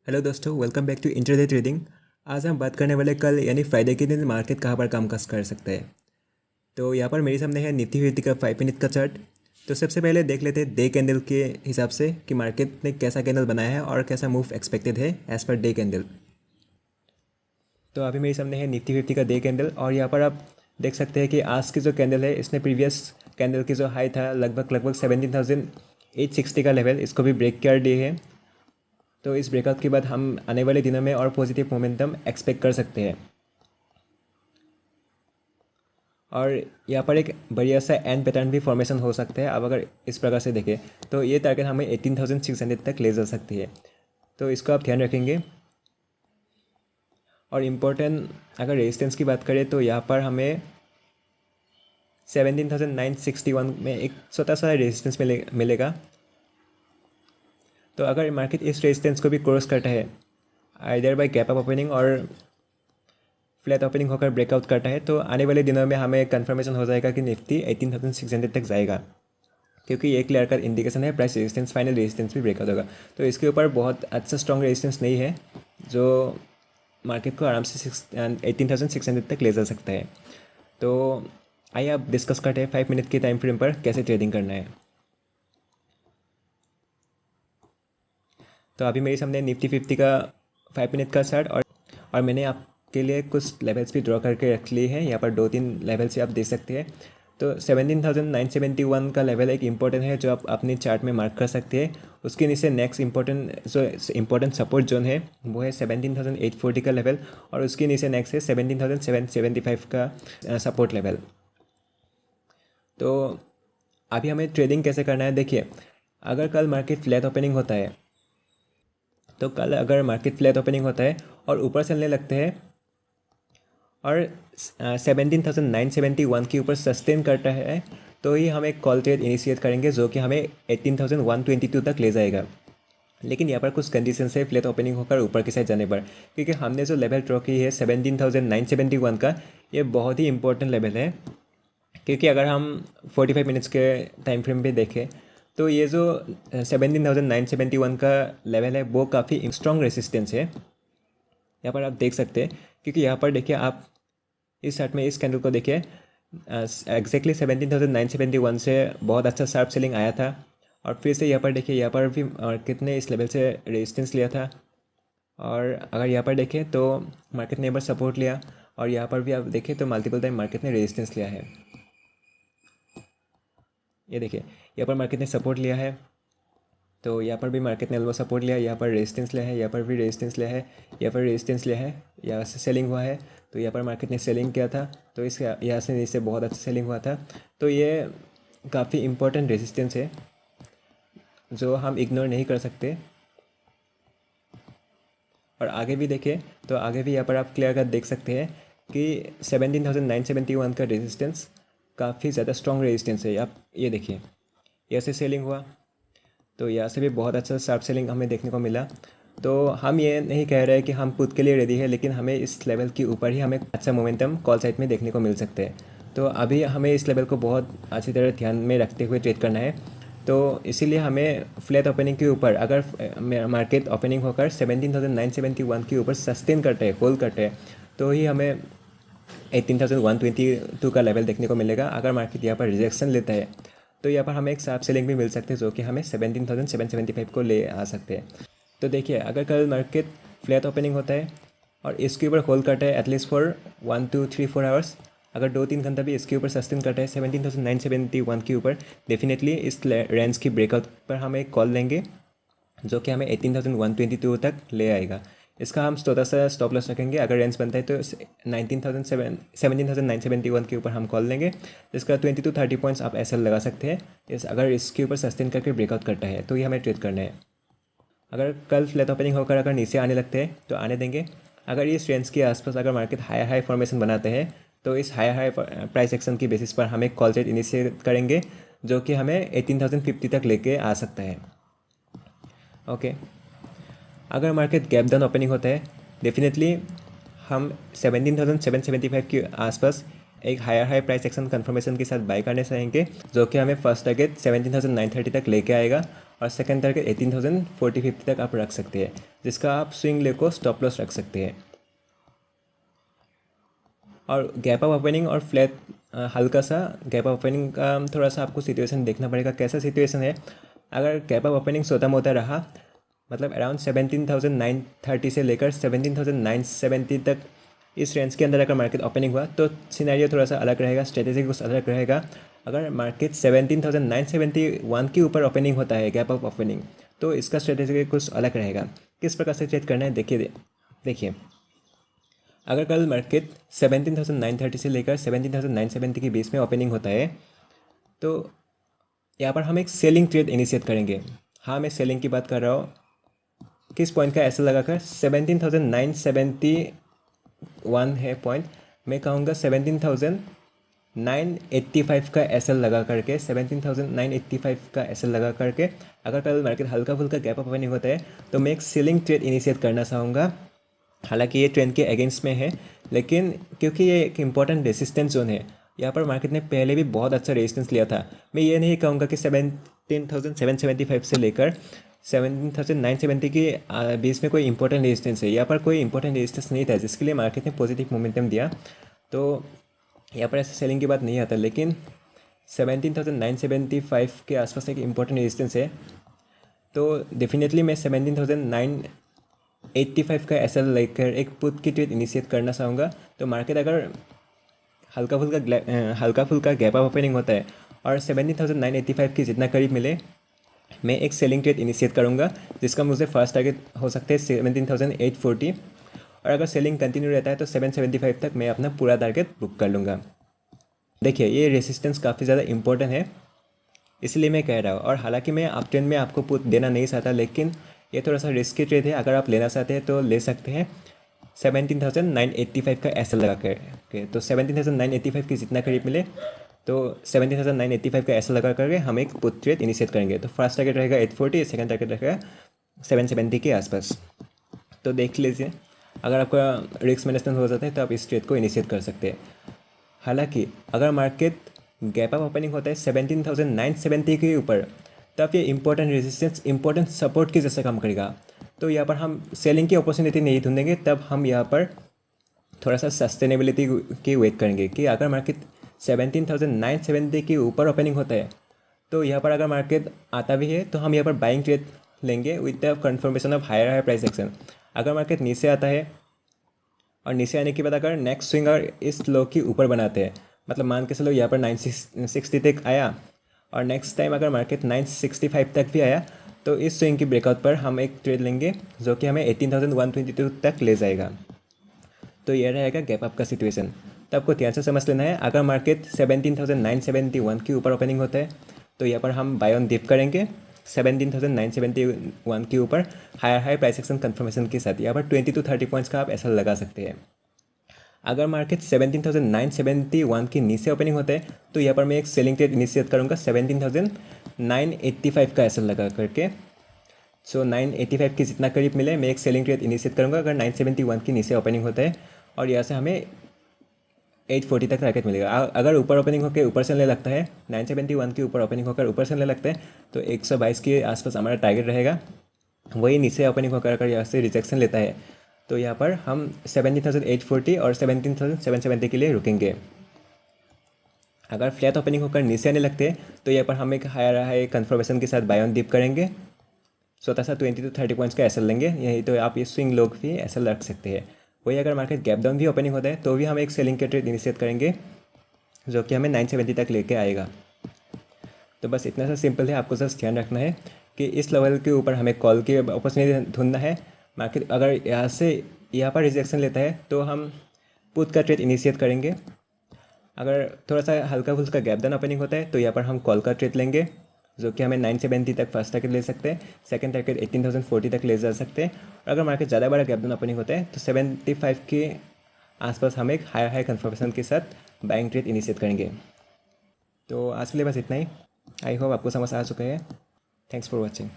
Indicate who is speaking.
Speaker 1: Hello दोस्तों, welcome back to intraday trading. आज हम बात करने वाले कल यानी फ्राइडे के दिन मार्केट कहाँ पर कामकाज कर सकता है। तो यहाँ पर मेरे सामने है निफ्टी फिफ्टी का 5 मिनट का चार्ट। तो सबसे पहले देख लेते हैं डे कैंडल के हिसाब से कि मार्केट ने कैसा कैंडल बनाया है और कैसा मूव एक्सपेक्टेड है एज़ पर डे कैंडल। तो अभी मेरे सामने है निफ्टी फिफ्टी का डे कैंडल और यहाँ पर आप देख सकते हैं कि आज की जो कैंडल है इसने प्रीवियस कैंडल की जो हाई था लगभग 17,860 का लेवल इसको भी ब्रेक कर दिए है। तो इस ब्रेकआउट के बाद हम आने वाले दिनों में और पॉजिटिव मोमेंटम एक्सपेक्ट कर सकते हैं। और यहाँ पर एक बढ़िया सा एंड पैटर्न भी फॉर्मेशन हो सकता है। अब अगर इस प्रकार से देखें तो ये टारगेट हमें 18,600 तक ले जा सकती है, तो इसको आप ध्यान रखेंगे। और इम्पोर्टेंट अगर रेजिस्टेंस की बात करें तो यहाँ पर हमें 17,961 में एक छोटा सा रेजिस्टेंस मिलेगा। तो अगर मार्केट इस रेजिस्टेंस को भी क्रॉस करता है either bye gap up opening और फ्लैट ओपनिंग होकर ब्रेकआउट करता है, तो आने वाले दिनों में हमें कंफर्मेशन हो जाएगा कि निफ्टी 18,600 तक जाएगा, क्योंकि ये क्लियर कट इंडिकेशन है प्राइस रेजिस्टेंस फाइनल रेजिस्टेंस भी ब्रेकआउट होगा। तो इसके ऊपर बहुत अच्छा स्ट्रॉन्ग रेजिस्टेंस नहीं है जो मार्केट को आराम से 18,600 तक ले जा सकता है। तो आइए आप डिस्कस करते हैं 5 मिनट के टाइम फ्रेम पर कैसे ट्रेडिंग करना है। तो अभी मेरे सामने निफ्टी फिफ्टी का 5 मिनट का चार्ट और मैंने आपके लिए कुछ लेवल्स भी ड्रॉ करके रख लिए हैं। यहाँ पर 2-3 लेवल से आप देख सकते हैं। तो 17,971 का लेवल एक इम्पोर्टेंट है जो आप अपने चार्ट में मार्क कर सकते हैं। उसके नीचे नेक्स्ट इम्पोर्टेंट सपोर्ट जोन है वो है 17,840 का लेवल, और उसके नीचे नेक्स्ट है 17,775 का सपोर्ट लेवल। तो अभी हमें ट्रेडिंग कैसे करना है देखिए, अगर कल मार्केट फ्लैट ओपनिंग होता है तो कल अगर मार्केट फ्लैट ओपनिंग होता है और ऊपर चलने लगते हैं और 17,971 के ऊपर सस्टेन करता है तो ही हम एक कॉल ट्रेड इनिशिएट करेंगे जो कि हमें 18,122 तक ले जाएगा। लेकिन यहाँ पर कुछ कंडीशन है फ्लैट ओपनिंग होकर ऊपर की साइड जाने पर, क्योंकि हमने जो लेवल ड्रॉ की है 17,971 का, ये बहुत ही इंपॉर्टेंट लेवल है। क्योंकि अगर हम 45 मिनट्स के टाइम फ्रेम पे देखें तो ये जो 17,971 का लेवल है वो काफ़ी स्ट्रॉन्ग रेसिस्टेंस है। यहाँ पर आप देख सकते हैं, क्योंकि यहाँ पर देखिए आप इस चार्ट में इस कैंडल को देखिए एग्जैक्टली 17,971 से बहुत अच्छा शार्प सेलिंग आया था। और फिर से यहाँ पर देखिए, यहाँ पर भी मार्केट ने इस लेवल से रेजिस्टेंस लिया था। और अगर यहाँ पर देखें तो मार्केट ने एक बार सपोर्ट लिया, और यहाँ पर भी आप देखें तो मल्टीपल टाइम मार्केट ने रेजिस्टेंस लिया है। ये देखिए यहाँ पर मार्केट ने सपोर्ट लिया है, तो यहाँ पर भी मार्केट ने ऑलमोस्ट सपोर्ट लिया, यहाँ पर रेजिस्टेंस लिया है, यहाँ पर भी रेजिस्टेंस लिया है, यहाँ पर रेजिस्टेंस लिया है, यहाँ से सेलिंग हुआ है। तो यहाँ पर मार्केट ने सेलिंग किया था, तो इस यहाँ से नीचे बहुत अच्छा सेलिंग हुआ था। तो ये काफ़ी इम्पोर्टेंट रेजिस्टेंस है जो हम इग्नोर नहीं कर सकते। और आगे भी देखें तो आगे भी यहाँ पर आप क्लियर कट देख सकते हैं कि 17,971 का रेजिस्टेंस काफ़ी ज़्यादा स्ट्रॉन्ग रेजिस्टेंस है। आप ये देखिए, यहाँ से सेलिंग हुआ तो यहाँ से भी बहुत अच्छा शार्प सेलिंग हमें देखने को मिला। तो हम ये नहीं कह रहे कि हम खुद के लिए रेडी है, लेकिन हमें इस लेवल के ऊपर ही हमें अच्छा मोमेंटम कॉल साइड में देखने को मिल सकते हैं। तो अभी हमें इस लेवल को बहुत अच्छी तरह ध्यान में रखते हुए ट्रेड करना है। तो इसीलिए हमें फ्लैट ओपनिंग के ऊपर अगर मार्केट ओपनिंग होकर 17,971 के ऊपर सस्टेन करते हैं, होल्ड करते हैं, तो ही हमें 18,122 का लेवल देखने को मिलेगा। अगर मार्केट यहाँ पर रिजेक्शन लेता है तो यहाँ पर हमें एक शार्प सेलिंग भी मिल सकते हैं जो कि हमें 17,775 को ले आ सकते हैं। तो देखिए, अगर कल मार्केट फ्लैट ओपनिंग होता है और इसके ऊपर होल्ड करता है एटलीस्ट फॉर 1 2 3 4 आवर्स, अगर 2-3 घंटा भी इसके ऊपर सस्टेन करता है 17,971 के ऊपर, डेफिनेटली इस रेंज की ब्रेकआउट पर हम एक कॉल लेंगे जो कि हमें 18,122 तक ले आएगा। इसका हम छोटा सा स्टॉप लॉस रखेंगे। अगर रेंज बनता है तो 17,971 के ऊपर हम कॉल लेंगे। इसका 20 to 30 पॉइंट्स आप ऐसा लगा सकते हैं। अगर इसके ऊपर सस्टेन करके ब्रेकआउट करता है तो ये हमें ट्रेड करना है। अगर कल फ्लैट ओपनिंग होकर अगर नीचे आने लगते हैं तो आने देंगे। अगर इस रेंज के आसपास अगर मार्केट हाई फॉर्मेशन बनाते हैं तो इस हाई प्राइस एक्शन की बेसिस पर हम एक कॉल ट्रेड इनिशिएट करेंगे जो कि हमें 18,050 तक लेके आ सकता है। ओके, अगर मार्केट गैप डाउन ओपनिंग होता है डेफिनेटली हम 17,775 के आसपास एक हाई प्राइस एक्शन कंफर्मेशन के साथ बाय करने चाहेंगे जो कि हमें फर्स्ट टारगेट 17,930 तक लेके आएगा। और सेकंड टारगेट 18,040-50 तक आप रख सकते हैं, जिसका आप स्विंग ले को स्टॉप लॉस रख सकते हैं। और गैप अप ओपनिंग और फ्लैट हल्का सा गैप अप ओपनिंग का थोड़ा सा आपको सिचुएशन देखना पड़ेगा, कैसा सिचुएशन है। अगर गैप अप ओपनिंग छोटा मोटा रहा, मतलब अराउंड 17,930 से लेकर 17,970 तक इस रेंज के अंदर अगर मार्केट ओपनिंग हुआ तो सिनेरियो थोड़ा सा अलग रहेगा, स्ट्रेटेजी कुछ अलग रहेगा। अगर मार्केट 17,971 के ऊपर ओपनिंग होता है गैप अप ओपनिंग, तो इसका स्ट्रेटेजी कुछ अलग रहेगा। किस प्रकार से ट्रेड करना है देखिए अगर कल मार्केट 17,930 से लेकर 17,970 के बीच में ओपनिंग होता है, तो यहाँ पर हम एक सेलिंग ट्रेड इनिशिएट करेंगे। हाँ, मैं सेलिंग की बात कर रहा हूँ। किस पॉइंट का ऐसा लगाकर 17,971 है पॉइंट, मैं कहूँगा 17,985 का एसएल लगा करके 17,985 का एसएल लगा करके अगर कल मार्केट हल्का फुल्का गैप अप ओपनिंग होता है तो मैं एक सेलिंग ट्रेड इनिशिएट करना चाहूँगा। हालांकि ये ट्रेंड के अगेंस्ट में है, लेकिन क्योंकि ये एक इम्पॉर्टेंट रेजिस्टेंस जोन है, यहाँ पर मार्केट ने पहले भी बहुत अच्छा रेजिस्टेंस लिया था। मैं ये नहीं कहूँगा कि 17,775 से लेकर 17,970 के बीच में कोई इंपॉर्टेंट रेजिस्टेंस है। यहाँ पर कोई इंपॉर्टेंट रेजिस्टेंस नहीं था जिसके लिए मार्केट ने पॉजिटिव मोमेंटम दिया, तो यहाँ पर ऐसे सेलिंग की बात नहीं आता। लेकिन 17,975 के आसपास एक इम्पॉर्टेंट रेजिस्टेंस है, तो डेफिनेटली मैं 17,985 का एसएल लेकर एक पुट की ट्रेड इनिशिएट करना चाहूँगा। तो मार्केट अगर हल्का फुल्का गैप अप ओपनिंग होता है और 17,985 के जितना करीब मिले, मैं एक सेलिंग ट्रेड इनिशिएट करूँगा, जिसका मुझे फर्स्ट टारगेट हो सकता है 17,840, और अगर सेलिंग कंटिन्यू रहता है तो 775 तक मैं अपना पूरा टारगेट बुक कर लूँगा। देखिए, ये रेसिस्टेंस काफ़ी ज़्यादा इंपॉर्टेंट है, इसलिए मैं कह रहा हूँ। और हालांकि मैं अप ट्रेंड में आपको पुट देना नहीं चाहता, लेकिन ये थोड़ा सा रिस्की ट्रेड है। अगर आप लेना चाहते हैं तो ले सकते हैं 17,985 का एसएल लगा कर। तो 17,985 के जितना करीब मिले तो 17,985 का एसएल लगा करके हम एक पुट ट्रेड इनिशिएट करेंगे। तो फर्स्ट टारगेट रहेगा 840, सेकंड टारगेट रहेगा 770 के आसपास। तो देख लीजिए, अगर आपका रिस्क मैनेजमेंट हो जाता है तो आप इस ट्रेड को इनिशिएट कर सकते हैं। हालांकि अगर मार्केट गैप अप ओपनिंग होता है 17,970 के ऊपर, तब ये इंपॉर्टेंट रेजिस्टेंस इंपॉर्टेंट सपोर्ट की जैसे काम करेगा। तो यहाँ पर हम सेलिंग की अपॉर्चुनिटी नहीं ढूंढेंगे, तब हम यहाँ पर थोड़ा सा सस्टेनेबिलिटी की वेट करेंगे कि अगर मार्केट 17,970 के ऊपर ओपनिंग होता है तो यहाँ पर अगर मार्केट आता भी है तो हम यहाँ पर बाइंग ट्रेड लेंगे with the confirmation of higher price action. अगर मार्केट नीचे आता है और नीचे आने के बाद अगर नेक्स्ट स्विंग और इस लो की ऊपर बनाते हैं, मतलब मान के चलो यहाँ पर 960 तक आया और नेक्स्ट टाइम अगर मार्केट 965 तक भी आया, तो इस स्विंग की ब्रेकआउट पर हम एक ट्रेड लेंगे जो कि हमें 18,122 तक ले जाएगा। तो ये रहेगा गैप अप का सिचुएशन। तो आपको ध्यान से समझ लेना है। अगर मार्केट 17,971 के ऊपर ओपनिंग होता है तो यहाँ पर हम बाय ऑन डिप करेंगे 17,971 के ऊपर हायर प्राइस एक्शन कन्फर्मेशन के साथ। यहाँ पर 20 to 30 पॉइंट्स का आप ऐसा लगा सकते हैं। अगर मार्केट 17,971 के नीचे ओपनिंग होता है तो यहाँ पर मैं एक सेलिंग ट्रेड इनिशिएट करूँगा 17,985 का ऐसा लगा करके। सो 985 के जितना करीब मिले मैं एक सेलिंग ट्रेड इनिशिएट करूँगा अगर 971 के नीचे ओपनिंग होता है, और यहाँ से हमें 840 तक टारगेट मिलेगा। अगर ऊपर ओपनिंग होकर ऊपर से लेने लगता है, 971 के ऊपर ओपनिंग होकर ऊपर से लेने लगता है तो 122 के आसपास हमारा टारगेट रहेगा। वही नीचे ओपनिंग होकर अगर यहाँ से रिजेक्शन लेता है तो यहाँ पर हम 17,840 और 17,770 के लिए रुकेंगे। अगर फ्लैट ओपनिंग होकर नीचे आने लगते हैं तो यहाँ पर हम एक हाई कन्फर्मेशन के साथ बाय ऑन डिप करेंगे, छोटा सा 20 to 30 पॉइंट्स का एसएल लेंगे। यही तो आप ये स्विंग लोग भी एसएल रख सकते हैं। वही अगर मार्केट गैप डाउन भी ओपनिंग होता है तो भी हम एक सेलिंग के ट्रेड इनिशिएट करेंगे जो कि हमें 970 तक लेके आएगा। तो बस इतना सा सिंपल है। आपको जस्ट ध्यान रखना है कि इस लेवल के ऊपर हमें कॉल की अपॉर्चुनिटी ढूंढना है। मार्केट अगर यहाँ पर रिजेक्शन लेता है तो हम पुट का ट्रेड इनिशिएट करेंगे। अगर थोड़ा सा हल्का फुल्का गैप डाउन ओपनिंग होता है तो यहाँ पर हम कॉल का ट्रेड लेंगे जो कि हमें 970 तक फर्स्ट टारगेट ले सकते हैं, सेकंड टारगेट 18,040 तक ले जा सकते हैं। और अगर मार्केट ज़्यादा बड़ा गैप डाउन ओपनिंग होता है तो 75 के आसपास हम एक हाई कन्फर्मेशन के साथ बाइंग ट्रेड इनिशिएट करेंगे। तो आज के लिए बस इतना ही। आई होप आपको समझ आ चुका है। Thanks for watching.